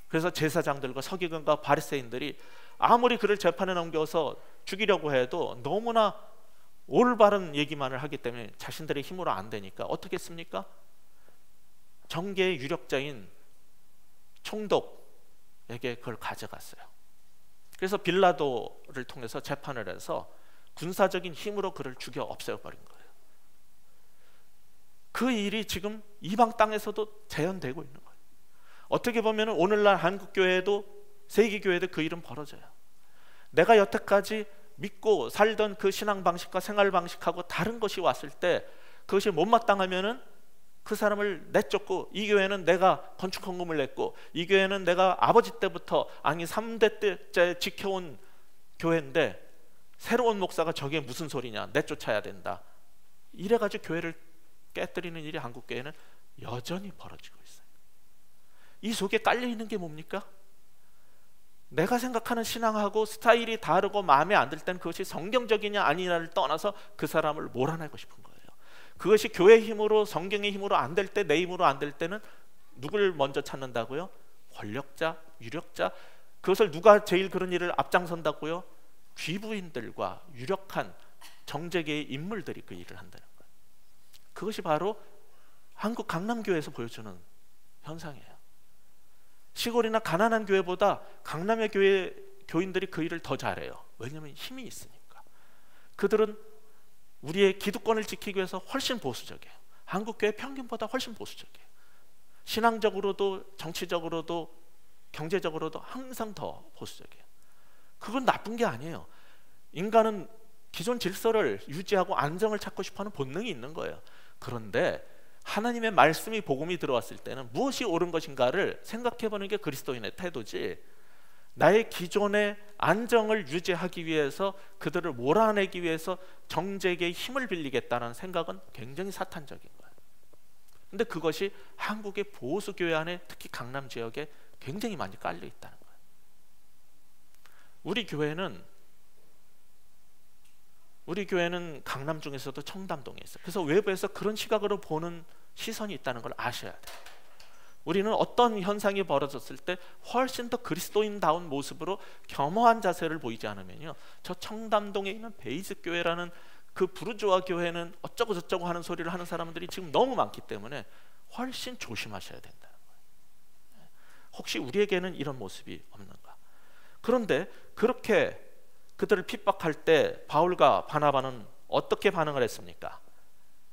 그래서 제사장들과 서기관과 바리새인들이 아무리 그를 재판에 넘겨서 죽이려고 해도 너무나 올바른 얘기만을 하기 때문에 자신들의 힘으로 안 되니까 어떻게 했습니까? 정계의 유력자인 총독에게 그걸 가져갔어요. 그래서 빌라도를 통해서 재판을 해서 군사적인 힘으로 그를 죽여 없애버린 거예요. 그 일이 지금 이방 땅에서도 재현되고 있는 거예요. 어떻게 보면 오늘날 한국교회도 세계교회도 그 일은 벌어져요. 내가 여태까지 믿고 살던 그 신앙 방식과 생활 방식하고 다른 것이 왔을 때 그것이 못마땅하면은 그 사람을 내쫓고, 이 교회는 내가 건축 헌금을 냈고 이 교회는 내가 아버지 때부터 아니 3대 때째 지켜온 교회인데 새로운 목사가 저게 무슨 소리냐, 내쫓아야 된다, 이래가지고 교회를 깨뜨리는 일이 한국교회는 여전히 벌어지고 있어요. 이 속에 깔려있는 게 뭡니까? 내가 생각하는 신앙하고 스타일이 다르고 마음에 안 들 땐 그것이 성경적이냐 아니냐를 떠나서 그 사람을 몰아내고 싶은 거예요. 그것이 교회의 힘으로, 성경의 힘으로 안 될 때, 내 힘으로 안 될 때는 누굴 먼저 찾는다고요? 권력자, 유력자. 그것을 누가 제일 그런 일을 앞장선다고요? 귀부인들과 유력한 정재계의 인물들이 그 일을 한다는 거예요. 그것이 바로 한국 강남교회에서 보여주는 현상이에요. 시골이나 가난한 교회보다 강남의 교회 교인들이 그 일을 더 잘해요. 왜냐하면 힘이 있으니까. 그들은 우리의 기득권을 지키기 위해서 훨씬 보수적이에요. 한국교회 평균보다 훨씬 보수적이에요. 신앙적으로도 정치적으로도 경제적으로도 항상 더 보수적이에요. 그건 나쁜 게 아니에요. 인간은 기존 질서를 유지하고 안정을 찾고 싶어하는 본능이 있는 거예요. 그런데 하나님의 말씀이, 복음이 들어왔을 때는 무엇이 옳은 것인가를 생각해보는 게 그리스도인의 태도지, 나의 기존의 안정을 유지하기 위해서 그들을 몰아내기 위해서 정재계의 힘을 빌리겠다는 생각은 굉장히 사탄적인 거예요. 근데 그것이 한국의 보수교회 안에, 특히 강남 지역에 굉장히 많이 깔려 있다는 거예요. 우리 교회는 강남 중에서도 청담동에 있어요. 그래서 외부에서 그런 시각으로 보는 시선이 있다는 걸 아셔야 돼요. 우리는 어떤 현상이 벌어졌을 때 훨씬 더 그리스도인다운 모습으로 겸허한 자세를 보이지 않으면요, 저 청담동에 있는 베이스 교회라는 그 부르주아 교회는 어쩌고 저쩌고 하는 소리를 하는 사람들이 지금 너무 많기 때문에 훨씬 조심하셔야 된다는 거예요. 혹시 우리에게는 이런 모습이 없는가? 그런데 그렇게 그들을 핍박할 때 바울과 바나바는 어떻게 반응을 했습니까?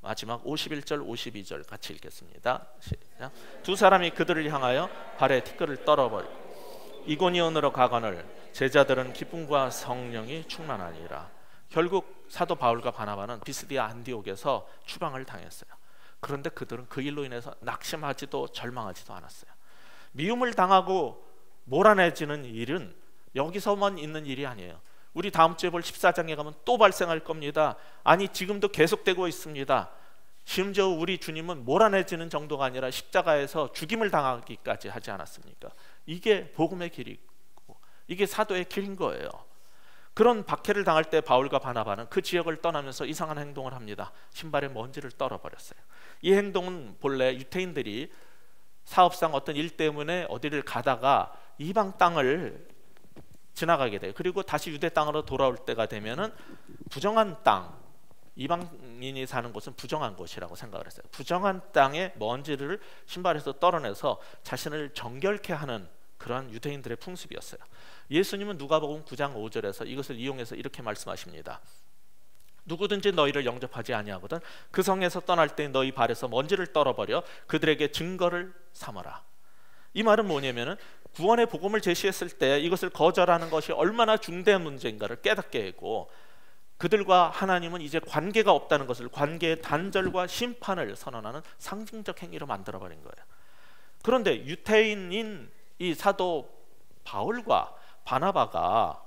마지막 51절 52절 같이 읽겠습니다. 시작. 두 사람이 그들을 향하여 발에 티끌을 떨어버리고 이고니온으로 가거늘 제자들은 기쁨과 성령이 충만하니라. 결국 사도 바울과 바나바는 비스디아 안디옥에서 추방을 당했어요. 그런데 그들은 그 일로 인해서 낙심하지도 절망하지도 않았어요. 미움을 당하고 몰아내지는 일은 여기서만 있는 일이 아니에요. 우리 다음 주에 볼 14장에 가면 또 발생할 겁니다. 아니 지금도 계속되고 있습니다. 심지어 우리 주님은 몰아내지는 정도가 아니라 십자가에서 죽임을 당하기까지 하지 않았습니까? 이게 복음의 길이고 이게 사도의 길인 거예요. 그런 박해를 당할 때 바울과 바나바는 그 지역을 떠나면서 이상한 행동을 합니다. 신발에 먼지를 떨어버렸어요. 이 행동은 본래 유태인들이 사업상 어떤 일 때문에 어디를 가다가 이방 땅을 지나가게 돼요. 그리고 다시 유대 땅으로 돌아올 때가 되면은 부정한 땅, 이방인이 사는 곳은 부정한 곳이라고 생각을 했어요. 부정한 땅에 먼지를 신발에서 떨어내서 자신을 정결케 하는 그러한 유대인들의 풍습이었어요. 예수님은 누가복음 9장 5절에서 이것을 이용해서 이렇게 말씀하십니다. 누구든지 너희를 영접하지 아니하거든 그 성에서 떠날 때 너희 발에서 먼지를 떨어버려 그들에게 증거를 삼아라. 이 말은 뭐냐면은 구원의 복음을 제시했을 때 이것을 거절하는 것이 얼마나 중대한 문제인가를 깨닫게 하고 그들과 하나님은 이제 관계가 없다는 것을, 관계의 단절과 심판을 선언하는 상징적 행위로 만들어버린 거예요. 그런데 유태인인 이 사도 바울과 바나바가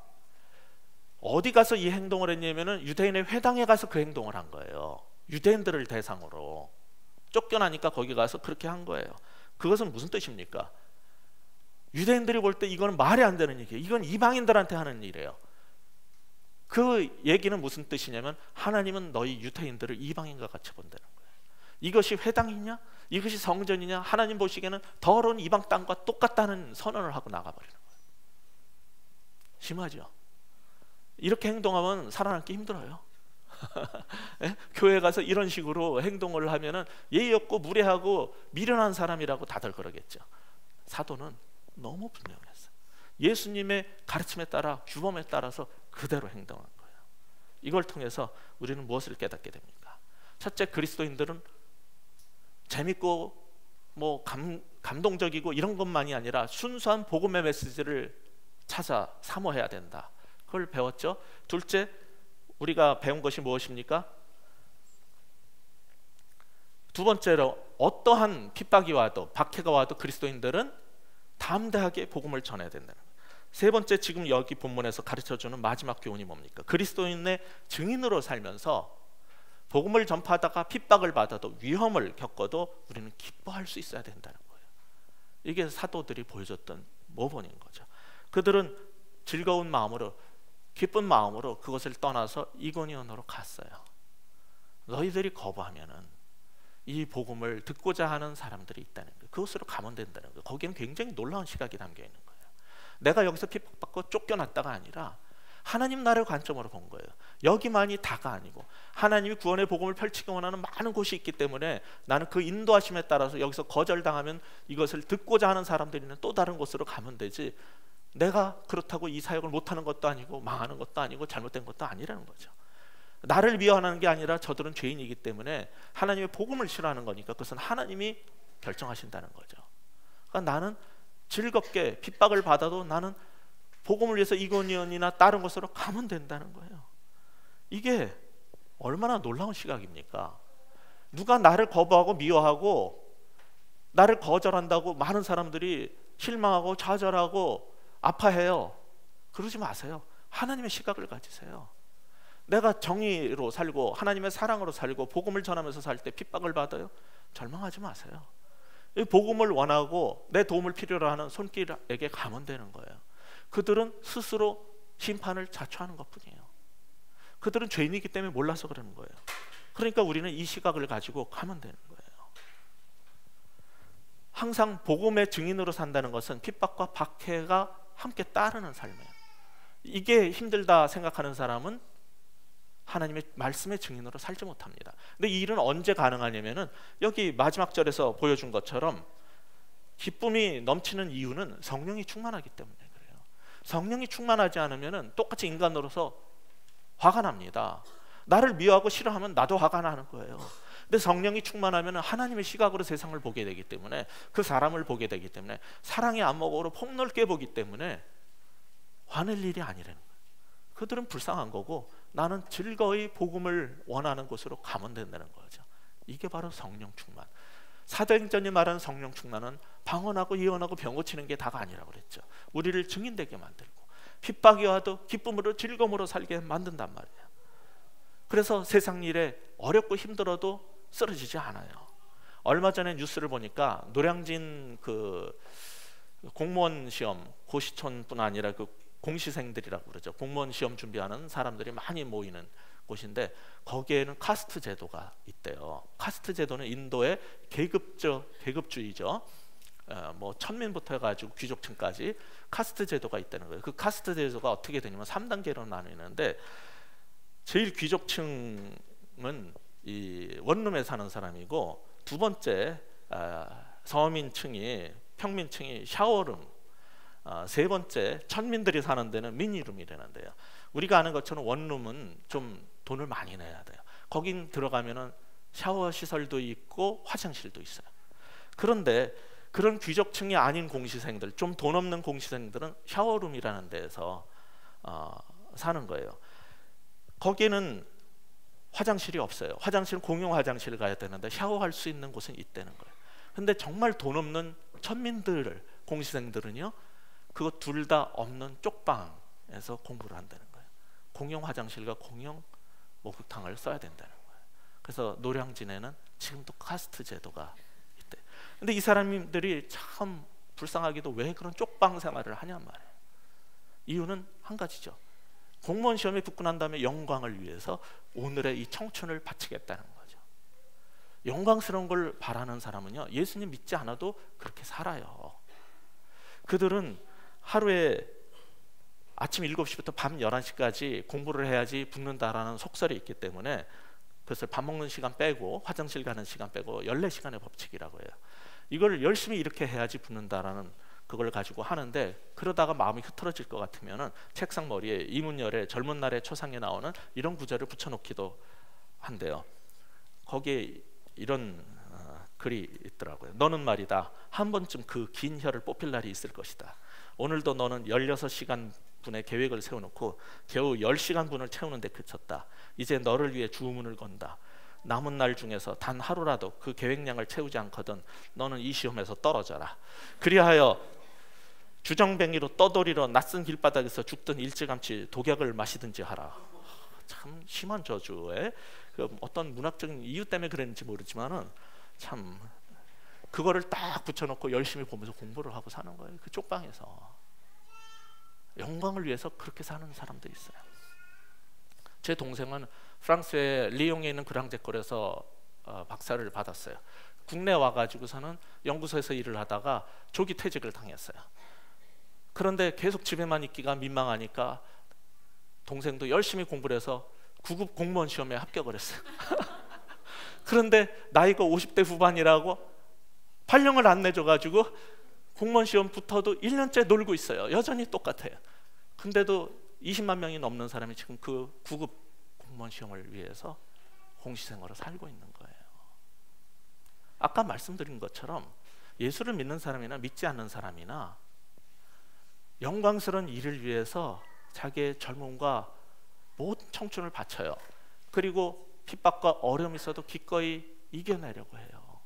어디 가서 이 행동을 했냐면은 유대인의 회당에 가서 그 행동을 한 거예요. 유대인들을 대상으로 쫓겨나니까 거기 가서 그렇게 한 거예요. 그것은 무슨 뜻입니까? 유대인들이 볼 때 이거는 말이 안 되는 얘기예요. 이건 이방인들한테 하는 일이에요. 그 얘기는 무슨 뜻이냐면 하나님은 너희 유대인들을 이방인과 같이 본다는 거예요. 이것이 회당이냐? 이것이 성전이냐? 하나님 보시기에는 더러운 이방 땅과 똑같다는 선언을 하고 나가버리는 거예요. 심하죠? 이렇게 행동하면 살아남기 힘들어요. 교회 가서 이런 식으로 행동을 하면은 예의 없고 무례하고 미련한 사람이라고 다들 그러겠죠. 사도는 너무 분명했어요. 예수님의 가르침에 따라 규범에 따라서 그대로 행동한 거예요. 이걸 통해서 우리는 무엇을 깨닫게 됩니까? 첫째, 그리스도인들은 재밌고 뭐 감동적이고 이런 것만이 아니라 순수한 복음의 메시지를 찾아 사모해야 된다. 그걸 배웠죠. 둘째, 우리가 배운 것이 무엇입니까? 두 번째로 어떠한 핍박이 와도 박해가 와도 그리스도인들은 담대하게 복음을 전해야 된다는 거예요. 세 번째, 지금 여기 본문에서 가르쳐주는 마지막 교훈이 뭡니까? 그리스도인의 증인으로 살면서 복음을 전파하다가 핍박을 받아도 위험을 겪어도 우리는 기뻐할 수 있어야 된다는 거예요. 이게 사도들이 보여줬던 모범인 거죠. 그들은 즐거운 마음으로 기쁜 마음으로 그것을 떠나서 이고니온으로 갔어요. 너희들이 거부하면은 이 복음을 듣고자 하는 사람들이 있다는 거예요. 그곳으로 가면 된다는 거예요. 거기는 굉장히 놀라운 시각이 담겨 있는 거예요. 내가 여기서 핍박받고 쫓겨났다가 아니라 하나님 나라의 관점으로 본 거예요. 여기만이 다가 아니고 하나님이 구원의 복음을 펼치기 원하는 많은 곳이 있기 때문에 나는 그 인도하심에 따라서 여기서 거절당하면 이것을 듣고자 하는 사람들이는 또 다른 곳으로 가면 되지, 내가 그렇다고 이 사역을 못하는 것도 아니고 망하는 것도 아니고 잘못된 것도 아니라는 거죠. 나를 미워하는 게 아니라 저들은 죄인이기 때문에 하나님의 복음을 싫어하는 거니까 그것은 하나님이 결정하신다는 거죠. 그러니까 나는 즐겁게 핍박을 받아도 나는 복음을 위해서 이고니온이나 다른 곳으로 가면 된다는 거예요. 이게 얼마나 놀라운 시각입니까? 누가 나를 거부하고 미워하고 나를 거절한다고 많은 사람들이 실망하고 좌절하고 아파해요. 그러지 마세요. 하나님의 시각을 가지세요. 내가 정의로 살고 하나님의 사랑으로 살고 복음을 전하면서 살 때 핍박을 받아요? 절망하지 마세요. 이 복음을 원하고 내 도움을 필요로 하는 손길에게 가면 되는 거예요. 그들은 스스로 심판을 자초하는 것뿐이에요. 그들은 죄인이기 때문에 몰라서 그러는 거예요. 그러니까 우리는 이 시각을 가지고 가면 되는 거예요. 항상 복음의 증인으로 산다는 것은 핍박과 박해가 함께 따르는 삶이에요. 이게 힘들다 생각하는 사람은 하나님의 말씀의 증인으로 살지 못합니다. 근데 이 일은 언제 가능하냐면은 여기 마지막 절에서 보여준 것처럼 기쁨이 넘치는 이유는 성령이 충만하기 때문에 그래요. 성령이 충만하지 않으면은 똑같이 인간으로서 화가 납니다. 나를 미워하고 싫어하면 나도 화가 나는 거예요. 근데 성령이 충만하면 하나님의 시각으로 세상을 보게 되기 때문에, 그 사람을 보게 되기 때문에, 사랑의 안목으로 폭넓게 보기 때문에 화낼 일이 아니라는 거예요. 그들은 불쌍한 거고 나는 즐거이 복음을 원하는 곳으로 가면 된다는 거죠. 이게 바로 성령 충만. 사도행전이 말하는 성령 충만은 방언하고 예언하고 병 고치는 게 다가 아니라고 그랬죠. 우리를 증인되게 만들고 핍박이 와도 기쁨으로 즐거움으로 살게 만든단 말이에요. 그래서 세상 일에 어렵고 힘들어도 쓰러지지 않아요. 얼마 전에 뉴스를 보니까 노량진 그 공무원 시험, 고시촌뿐 아니라 그 공시생들이라고 그러죠. 공무원 시험 준비하는 사람들이 많이 모이는 곳인데 거기에는 카스트 제도가 있대요. 카스트 제도는 인도의 계급주의죠. 뭐 천민부터 해가지고 귀족층까지 카스트 제도가 있다는 거예요. 그 카스트 제도가 어떻게 되냐면 3단계로 나뉘는데, 제일 귀족층은 이 원룸에 사는 사람이고, 두 번째 서민층이, 평민층이 샤워룸, 세 번째 천민들이 사는 데는 미니룸이라는데요. 우리가 아는 것처럼 원룸은 좀 돈을 많이 내야 돼요. 거긴 들어가면은 샤워 시설도 있고 화장실도 있어요. 그런데 그런 귀족층이 아닌 공시생들, 좀 돈 없는 공시생들은 샤워룸이라는 데에서 사는 거예요. 거기는 화장실이 없어요. 화장실은 공용 화장실을 가야 되는데 샤워할 수 있는 곳은 있다는 거예요. 근데 정말 돈 없는 천민들, 공시생들은요, 그거 둘 다 없는 쪽방에서 공부를 한다는 거예요. 공용 화장실과 공용 목욕탕을 써야 된다는 거예요. 그래서 노량진에는 지금도 카스트 제도가 있대. 근데 이 사람들이 참 불쌍하게도 왜 그런 쪽방 생활을 하냔 말이에요. 이유는 한 가지죠. 공무원 시험에 붙고 난 다음에 영광을 위해서 오늘의 이 청춘을 바치겠다는 거죠. 영광스러운 걸 바라는 사람은요, 예수님 믿지 않아도 그렇게 살아요. 그들은 하루에 아침 7시부터 밤 11시까지 공부를 해야지 붙는다라는 속설이 있기 때문에 그것을 밥 먹는 시간 빼고 화장실 가는 시간 빼고 14시간의 법칙이라고 해요. 이걸 열심히 이렇게 해야지 붙는다라는 그걸 가지고 하는데, 그러다가 마음이 흐트러질 것 같으면은 책상 머리에 이문열의 젊은 날의 초상에 나오는 이런 구절을 붙여놓기도 한대요. 거기에 이런 글이 있더라고요. 너는 말이다, 한 번쯤 그 긴 혀를 뽑힐 날이 있을 것이다. 오늘도 너는 16시간 분의 계획을 세워놓고 겨우 10시간 분을 채우는데 그쳤다. 이제 너를 위해 주문을 건다. 남은 날 중에서 단 하루라도 그 계획량을 채우지 않거든 너는 이 시험에서 떨어져라. 그리하여 주정뱅이로 떠돌이로 낯선 길바닥에서 죽든 일찌감치 독약을 마시든지 하라. 참 심한 저주에 그 어떤 문학적인 이유 때문에 그랬는지 모르지만은 참 그거를 딱 붙여놓고 열심히 보면서 공부를 하고 사는 거예요. 그 쪽방에서 영광을 위해서 그렇게 사는 사람들이 있어요. 제 동생은 프랑스의 리옹에 있는 그랑제콜에서 박사를 받았어요. 국내 와가지고서는 연구소에서 일을 하다가 조기 퇴직을 당했어요. 그런데 계속 집에만 있기가 민망하니까 동생도 열심히 공부를 해서 9급 공무원 시험에 합격을 했어요. 그런데 나이가 50대 후반이라고 발령을 안 내줘가지고 공무원 시험 붙어도 1년째 놀고 있어요. 여전히 똑같아요. 근데도 20만 명이 넘는 사람이 지금 그 9급 공무원 시험을 위해서 공시생활을 살고 있는 거예요. 아까 말씀드린 것처럼 예수를 믿는 사람이나 믿지 않는 사람이나 영광스러운 일을 위해서 자기의 젊음과 모든 청춘을 바쳐요. 그리고 핍박과 어려움이 있어도 기꺼이 이겨내려고 해요.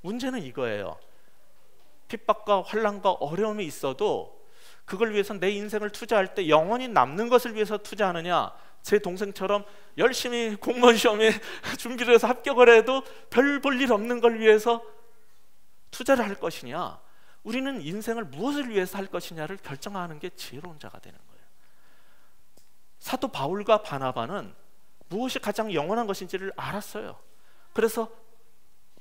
문제는 이거예요. 핍박과 환난과 어려움이 있어도 그걸 위해서 내 인생을 투자할 때 영원히 남는 것을 위해서 투자하느냐, 제 동생처럼 열심히 공무원 시험에 준비를 해서 합격을 해도 별 볼 일 없는 걸 위해서 투자를 할 것이냐, 우리는 인생을 무엇을 위해서 할 것이냐를 결정하는 게 지혜로운 자가 되는 거예요. 사도 바울과 바나바는 무엇이 가장 영원한 것인지를 알았어요. 그래서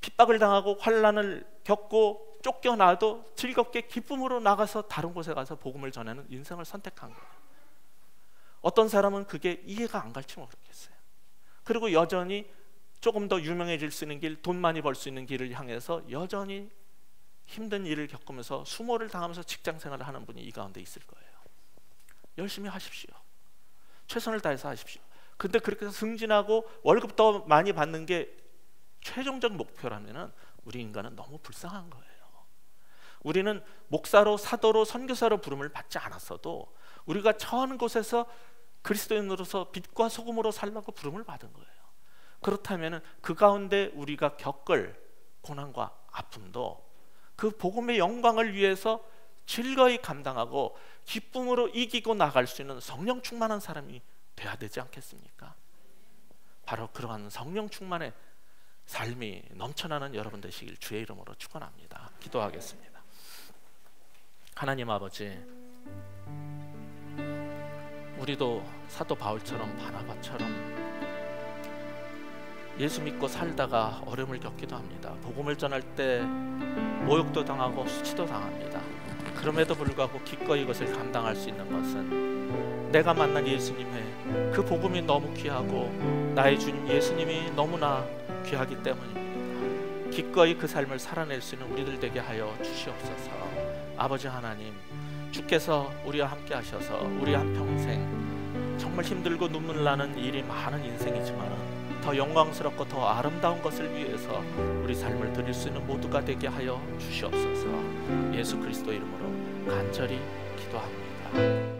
핍박을 당하고 환난을 겪고 쫓겨나도 즐겁게 기쁨으로 나가서 다른 곳에 가서 복음을 전하는 인생을 선택한 거예요. 어떤 사람은 그게 이해가 안 갈지 모르겠어요. 그리고 여전히 조금 더 유명해질 수 있는 길, 돈 많이 벌 수 있는 길을 향해서 여전히 힘든 일을 겪으면서 수모를 당하면서 직장 생활을 하는 분이 이 가운데 있을 거예요. 열심히 하십시오. 최선을 다해서 하십시오. 근데 그렇게 해서 승진하고 월급 더 많이 받는 게 최종적 목표라면은 우리 인간은 너무 불쌍한 거예요. 우리는 목사로, 사도로, 선교사로 부름을 받지 않았어도 우리가 처한 곳에서 그리스도인으로서 빛과 소금으로 살라고 부름을 받은 거예요. 그렇다면 그 가운데 우리가 겪을 고난과 아픔도 그 복음의 영광을 위해서 즐거이 감당하고 기쁨으로 이기고 나갈 수 있는 성령 충만한 사람이 돼야 되지 않겠습니까? 바로 그러한 성령 충만의 삶이 넘쳐나는 여러분 되시길 주의 이름으로 축원합니다. 기도하겠습니다. 하나님 아버지, 우리도 사도 바울처럼 바나바처럼 예수 믿고 살다가 어려움을 겪기도 합니다. 복음을 전할 때 모욕도 당하고 수치도 당합니다. 그럼에도 불구하고 기꺼이 이것을 감당할 수 있는 것은 내가 만난 예수님의 그 복음이 너무 귀하고 나의 주님 예수님이 너무나 귀하기 때문입니다. 기꺼이 그 삶을 살아낼 수 있는 우리들 되게 하여 주시옵소서. 아버지 하나님, 주께서 우리와 함께 하셔서 우리 한평생 정말 힘들고 눈물 나는 일이 많은 인생이지만 더 영광스럽고 더 아름다운 것을 위해서 우리 삶을 드릴 수 있는 모두가 되게 하여 주시옵소서. 예수 그리스도 이름으로 간절히 기도합니다.